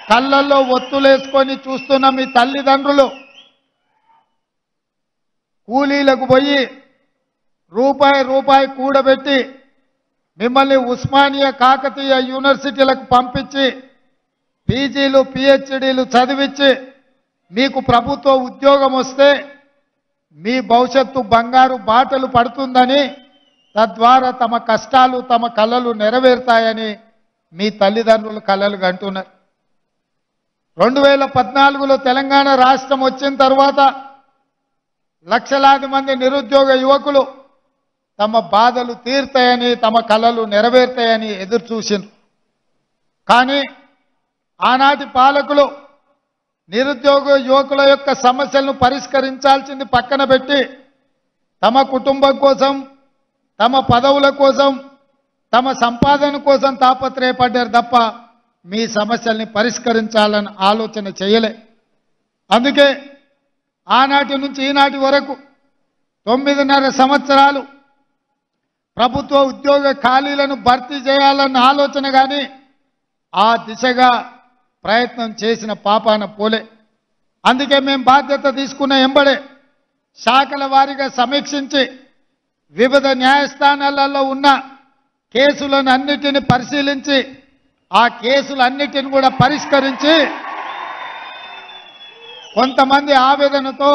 కళ్ళల్లో ఒత్తులేసుకొని చూస్తున్న మీ తల్లిదండ్రులు కూలీలకు పోయి రూపాయి కూడబెట్టి మిమ్మల్ని ఉస్మానియా కాకతీయ యూనివర్సిటీలకు పంపించి పీజీలు పిహెచ్డీలు చదివించి మీకు ప్రభుత్వ ఉద్యోగం వస్తే మీ భవిష్యత్తు బంగారు బాటలు పడుతుందని తద్వారా తమ కష్టాలు తమ కలలు నెరవేరుతాయని మీ తల్లిదండ్రులు కలలు కంటున్నారు 2014లో తెలంగాణ రాష్ట్రం వచ్చిన తర్వాత లక్షలాది మంది నిరుద్యోగ యువకులు తమ బాధలు తీర్తాయని తమ కలలు నెరవేరుతాయని ఎదురు చూసిండ్రు కానీ ఆనాటి పాలకులు నిరుద్యోగ యువకుల యొక్క సమస్యలను పరిష్కరించాల్సింది పక్కన పెట్టి తమ కుటుంబం కోసం తమ పదవుల కోసం తమ సంపాదన కోసం తాపత్రయపడ్డారు తప్ప మీ సమస్యల్ని పరిష్కరించాలని ఆలోచన చేయలే అందుకే ఆనాటి నుంచి ఈనాటి వరకు 9.5 సంవత్సరాలు ప్రభుత్వ ఉద్యోగ ఖాళీలను భర్తీ చేయాలన్న ఆలోచన కానీ ఆ దిశగా ప్రయత్నం చేసిన పాపాన పోలే అందుకే మేము బాధ్యత తీసుకున్న ఎంబడే శాఖల వారీగా సమీక్షించి వివిధ న్యాయస్థానాలలో ఉన్న కేసులను అన్నిటిని పరిశీలించి ఆ కేసులన్నిటిని కూడా పరిష్కరించి కొంతమంది ఆవేదనతో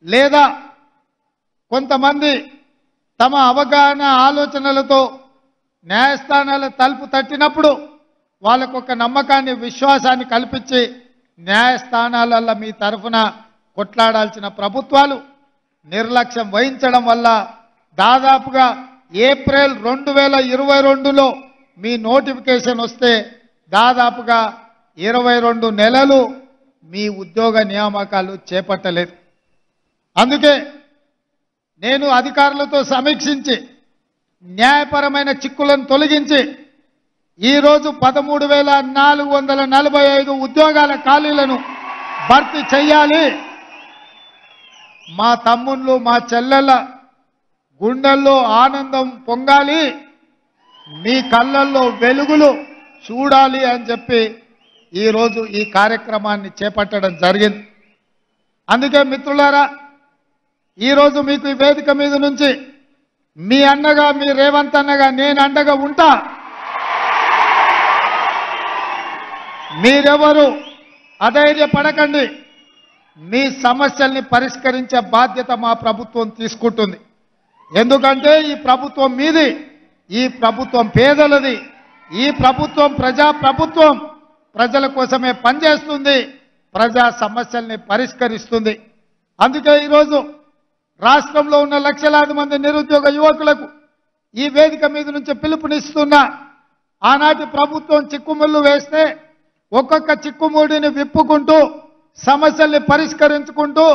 లేదా కొంతమంది తమ అవగాహన ఆలోచనలతో న్యాయస్థానాల తలుపు తట్టినప్పుడు వాళ్ళకు ఒక నమ్మకాన్ని విశ్వాసాన్ని కల్పించి న్యాయస్థానాలలో మీ తరఫున కొట్లాడాల్సిన ప్రభుత్వాలు నిర్లక్ష్యం వహించడం వల్ల దాదాపుగా ఏప్రిల్ 2022లో మీ నోటిఫికేషన్ వస్తే దాదాపుగా 22 నెలలు మీ ఉద్యోగ నియామకాలు చేపట్టలేదు అందుకే నేను అధికారులతో సమీక్షించి న్యాయపరమైన చిక్కులను తొలగించి ఈరోజు 13,445 ఉద్యోగాల ఖాళీలను భర్తీ చేయాలి మా తమ్ముళ్ళు మా చెల్లెళ్ళ గుండెల్లో ఆనందం పొంగాలి మీ కళ్ళల్లో వెలుగులు చూడాలి అని చెప్పి ఈరోజు ఈ కార్యక్రమాన్ని చేపట్టడం జరిగింది అందుకే మిత్రులారా ఈరోజు మీకు ఈ వేదిక మీద నుంచి మీ అన్నగా మీ రేవంత్ అన్నగా నేను అండగా ఉంటా మీరెవరు అధైర్యపడకండి మీ సమస్యల్ని పరిష్కరించే బాధ్యత మా ప్రభుత్వం తీసుకుంటుంది ఎందుకంటే ఈ ప్రభుత్వం మీది ఈ ప్రభుత్వం పేదలది ఈ ప్రభుత్వం ప్రజా ప్రభుత్వం ప్రజల కోసమే పనిచేస్తుంది ప్రజా సమస్యల్ని పరిష్కరిస్తుంది అందుకే ఈరోజు రాష్ట్రంలో ఉన్న లక్షలాది మంది నిరుద్యోగ యువకులకు ఈ వేదిక మీద నుంచి పిలుపునిస్తున్న ఆనాటి ప్రభుత్వం చిక్కుముళ్ళు వేస్తే ఒక్కొక్క చిక్కుముడిని విప్పుకుంటూ సమస్యల్ని పరిష్కరించుకుంటూ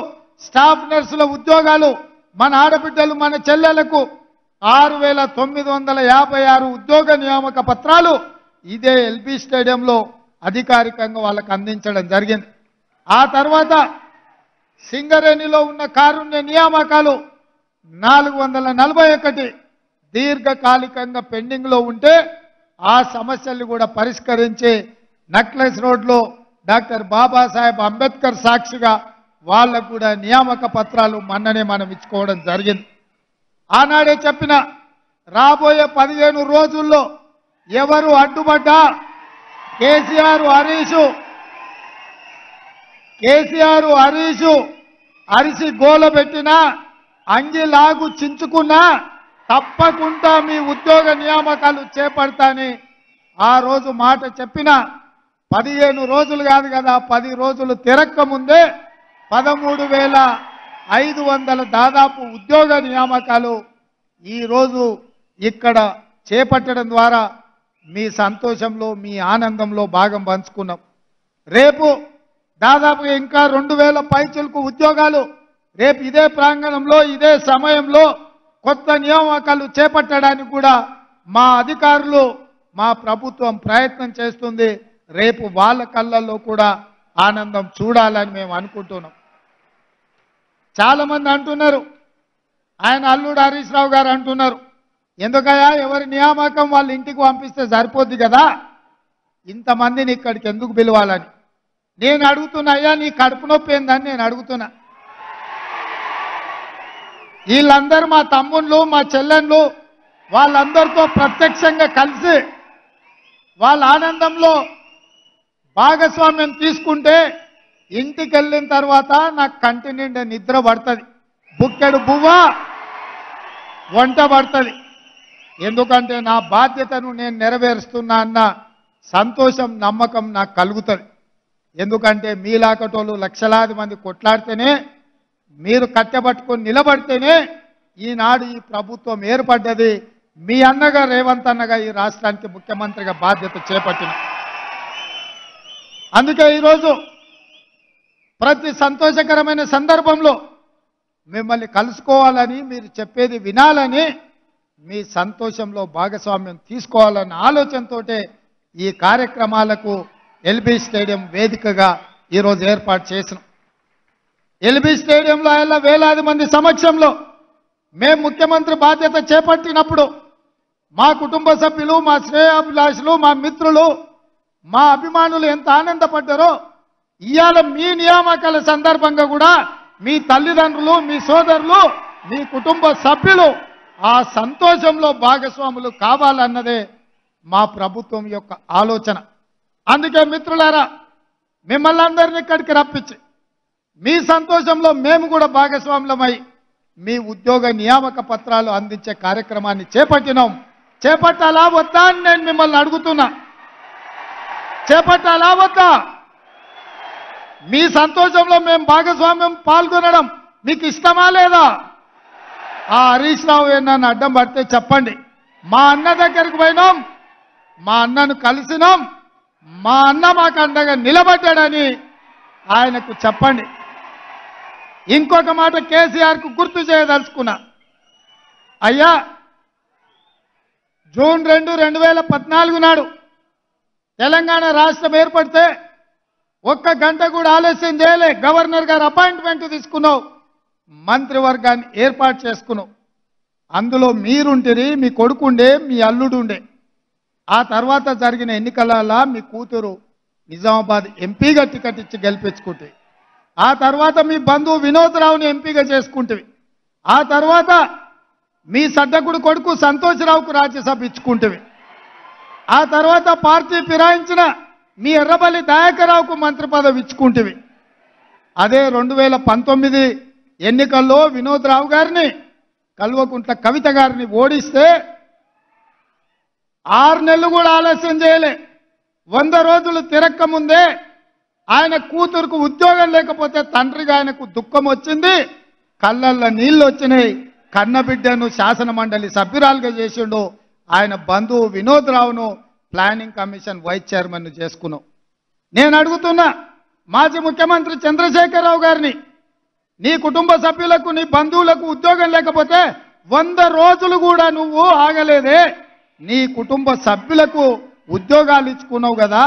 స్టాఫ్ నర్సుల ఉద్యోగాలు మన ఆడబిడ్డలు మన చెల్లెలకు 6,956 ఉద్యోగ నియామక పత్రాలు ఇదే ఎల్బీ స్టేడియంలో అధికారికంగా వాళ్ళకు అందించడం జరిగింది ఆ తర్వాత సింగరేణిలో ఉన్న కారుణ్య నియామకాలు 441 దీర్ఘకాలికంగా పెండింగ్లో ఉంటే ఆ సమస్యల్ని కూడా పరిష్కరించి నక్లెస్ రోడ్లో డాక్టర్ బాబాసాహెబ్ అంబేద్కర్ సాక్షిగా వాళ్ళకు కూడా నియామక పత్రాలు మొన్ననే మనం ఇచ్చుకోవడం జరిగింది ఆనాడే చెప్పిన రాబోయే 15 రోజుల్లో ఎవరు అడ్డుపడ్డా కేసీఆర్ హరీషు అరిసి గోల పెట్టినా అంగిలాగు చించుకున్నా తప్పకుండా మీ ఉద్యోగ నియామకాలు చేపడతాని ఆ రోజు మాట చెప్పిన 15 రోజులు కాదు కదా 10 రోజులు తిరక్క ముందే 13,500 దాదాపు ఉద్యోగ నియామకాలు ఈరోజు ఇక్కడ చేపట్టడం ద్వారా మీ సంతోషంలో మీ ఆనందంలో భాగం పంచుకున్నాం రేపు దాదాపుగా ఇంకా 2,000 పైచులకు ఉద్యోగాలు రేపు ఇదే ప్రాంగణంలో ఇదే సమయంలో కొత్త నియామకాలు చేపట్టడానికి కూడా మా అధికారులు మా ప్రభుత్వం ప్రయత్నం చేస్తుంది రేపు వాళ్ళ కళ్ళల్లో కూడా ఆనందం చూడాలని మేము అనుకుంటున్నాం చాలా మంది అంటున్నారు ఆయన అల్లుడు హరీష్ రావు గారు అంటున్నారు ఎందుకయ్యా ఎవరి నియామకం వాళ్ళ ఇంటికి పంపిస్తే సరిపోద్ది కదా ఇంతమందిని ఇక్కడికి ఎందుకు పిలవాలని నేను అడుగుతున్నా. అయ్యా నీ కడుపు నొప్పి ఏందని నేను అడుగుతున్నా. వీళ్ళందరూ మా తమ్ముళ్ళు మా చెల్లెళ్ళు వాళ్ళందరితో ప్రత్యక్షంగా కలిసి వాళ్ళ ఆనందంలో భాగస్వామ్యం తీసుకుంటే ఇంటికి వెళ్ళిన తర్వాత నాకు కంటి నిండా నిద్ర పడుతుంది, బుక్కెడు బువ్వ వంట పడుతుంది. ఎందుకంటే నా బాధ్యతను నేను నెరవేరుస్తున్నా అన్న సంతోషం నమ్మకం నాకు కలుగుతుంది. ఎందుకంటే మీలాకటోళ్ళు లక్షలాది మంది కొట్లాడితేనే మీరు కట్టెబట్టుకొని నిలబడితేనే ఈనాడు ఈ ప్రభుత్వం ఏర్పడ్డది. మీ అన్నగా రేవంత్ అన్నగా ఈ రాష్ట్రానికి ముఖ్యమంత్రిగా బాధ్యత చేపట్టిన. అందుకే ఈరోజు ప్రతి సంతోషకరమైన సందర్భంలో మిమ్మల్ని కలుసుకోవాలని మీరు చెప్పేది వినాలని మీ సంతోషంలో భాగస్వామ్యం తీసుకోవాలన్న ఆలోచనతో ఈ కార్యక్రమాలకు ఎల్బీ స్టేడియం వేదికగా ఈరోజు ఏర్పాటు చేసినాం. ఎల్బీ స్టేడియంలో ఆయన వేలాది మంది సమక్షంలో మేము ముఖ్యమంత్రి బాధ్యత చేపట్టినప్పుడు మా కుటుంబ సభ్యులు మా శ్రేయాభిలాషులు మా మిత్రులు మా అభిమానులు ఎంత ఆనందపడ్డారో ఇవాళ మీ నియామకాల సందర్భంగా కూడా మీ తల్లిదండ్రులు మీ సోదరులు మీ కుటుంబ సభ్యులు ఆ సంతోషంలో భాగస్వాములు కావాలన్నదే మా ప్రభుత్వం యొక్క ఆలోచన. అందుకే మిత్రులారా మిమ్మల్ని అందరినీ ఇక్కడికి రప్పించి మీ సంతోషంలో మేము కూడా భాగస్వాములమై మీ ఉద్యోగ నియామక పత్రాలు అందించే కార్యక్రమాన్ని చేపట్టినాం. చేపట్టాలా వద్దా అని నేను మిమ్మల్ని అడుగుతున్నా. చేపట్టాలా వద్దా? మీ సంతోషంలో మేము భాగస్వామ్యం పాల్గొనడం మీకు ఇష్టమా లేదా? ఆ హరీష్ రావు నన్ను అడ్డం పడితే చెప్పండి. మా అన్న దగ్గరికి పోయినాం, మా అన్నను కలిసినాం, మా అన్న మాకు అండగా నిలబడ్డాడని ఆయనకు చెప్పండి. ఇంకొక మాట కేసీఆర్కు గుర్తు చేయదలుచుకున్నా. అయ్యా జూన్ 2, 2014 నాడు తెలంగాణ రాష్ట్రం ఏర్పడితే ఒక్క గంట కూడా ఆలస్యం చేయలే. గవర్నర్ గారు అపాయింట్మెంట్ తీసుకున్నావు, మంత్రివర్గాన్ని ఏర్పాటు చేసుకున్నావు. అందులో మీరుంటిరి, మీ కొడుకుండే, మీ అల్లుడుండే. ఆ తర్వాత జరిగిన ఎన్నికలలో మీ కూతురు నిజామాబాద్ ఎంపీగా టికెట్ ఇచ్చి గెలిపించుకుంటే, ఆ తర్వాత మీ బంధువు వినోద్ రావుని ఎంపీగా చేసుకుంటేవి, ఆ తర్వాత మీ సడ్డకుడు కొడుకు సంతోష్ రావుకు రాజ్యసభ ఇచ్చుకుంటేవి, ఆ తర్వాత పార్టీ ఫిరాయించిన మీ ఎర్రబల్లి దయాకర్రావుకు మంత్రి పదవి ఇచ్చుకుంటేవి. అదే 2019 ఎన్నికల్లో వినోద్ రావు గారిని కల్వకుంట్ల కవిత గారిని ఓడిస్తే 6 నెలలు కూడా ఆలస్యం చేయలే. 100 రోజులు తిరక్క ముందే ఆయన కూతురుకు ఉద్యోగం లేకపోతే తండ్రిగా ఆయనకు దుఃఖం వచ్చింది, కళ్ళల్లో నీళ్లు వచ్చినాయి. కన్నబిడ్డను శాసన మండలి సభ్యురాలుగా చేసిండు. ఆయన బంధువు వినోద్ రావును ప్లానింగ్ కమిషన్ వైస్ చైర్మన్ చేసుకున్నాం. నేను అడుగుతున్నా మాజీ ముఖ్యమంత్రి చంద్రశేఖరరావు గారిని, నీ కుటుంబ సభ్యులకు నీ బంధువులకు ఉద్యోగం లేకపోతే 100 రోజులు కూడా నువ్వు ఆగలేదే, నీ కుటుంబ సభ్యులకు ఉద్యోగాలు ఇచ్చుకున్నావు కదా,